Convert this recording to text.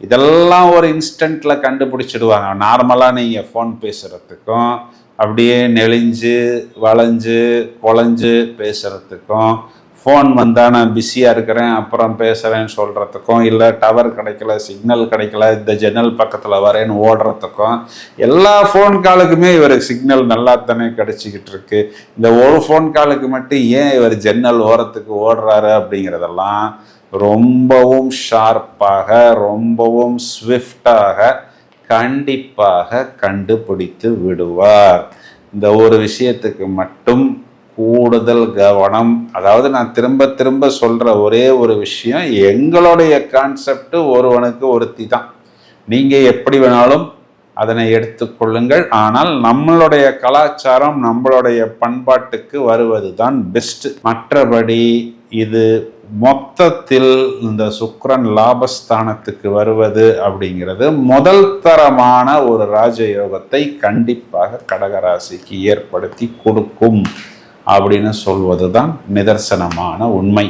இதெல்லாம் ஒரு இன்ஸ்டன்ட்டில் கண்டுபிடிச்சிடுவாங்க. நார்மலாக நீங்கள் ஃபோன் பேசுகிறதுக்கும் அப்படியே நெளிஞ்சு வளைஞ்சு குழஞ்சு பேசுகிறதுக்கும், ஃபோன் வந்தால் நான் பிஸியாக இருக்கிறேன் அப்புறம் பேசுகிறேன்னு சொல்கிறதுக்கும், இல்லை டவர் கிடைக்கல சிக்னல் கிடைக்கல இந்த ஜன்னல் பக்கத்தில் வரேன்னு ஓடுறதுக்கும், எல்லா ஃபோன் காலுக்குமே இவருக்கு சிக்னல் நல்லா தானே கிடச்சிக்கிட்டு இருக்கு. இந்த ஒரு ஃபோன் காலுக்கு மட்டும் ஏன் இவர் ஜன்னல் ஓரத்துக்கு ஓடுறாரு அப்படிங்கிறதெல்லாம் ரொம்பவும் ஷார்ப்பாக ரொம்பவும் ஸ்விஃப்டாக கண்டிப்பாக கண்டுபிடித்து விடுவார். இந்த ஒரு விஷயத்துக்கு மட்டும் கூடுதல் கவனம். அதாவது நான் திரும்ப திரும்ப சொல்ற ஒரே ஒரு விஷயம், எங்களுடைய கான்செப்ட் ஒருவனுக்கு ஒருத்தி தான். நீங்க எப்படி வேணாலும் அதனை எடுத்துக்கொள்ளுங்கள். ஆனால் நம்மளுடைய கலாச்சாரம் நம்மளுடைய பண்பாட்டுக்கு வருவது தான் பெஸ்ட். மற்றபடி இது மொத்தத்தில் இந்த சுக்கிரன் லாபஸ்தானத்துக்கு வருவது அப்படிங்கிறது முதல் தரமான ஒரு ராஜயோகத்தை கண்டிப்பாக கடகராசிக்கு ஏற்படுத்தி கொடுக்கும் அப்படின்னு சொல்வது தான் நிதர்சனமான உண்மை.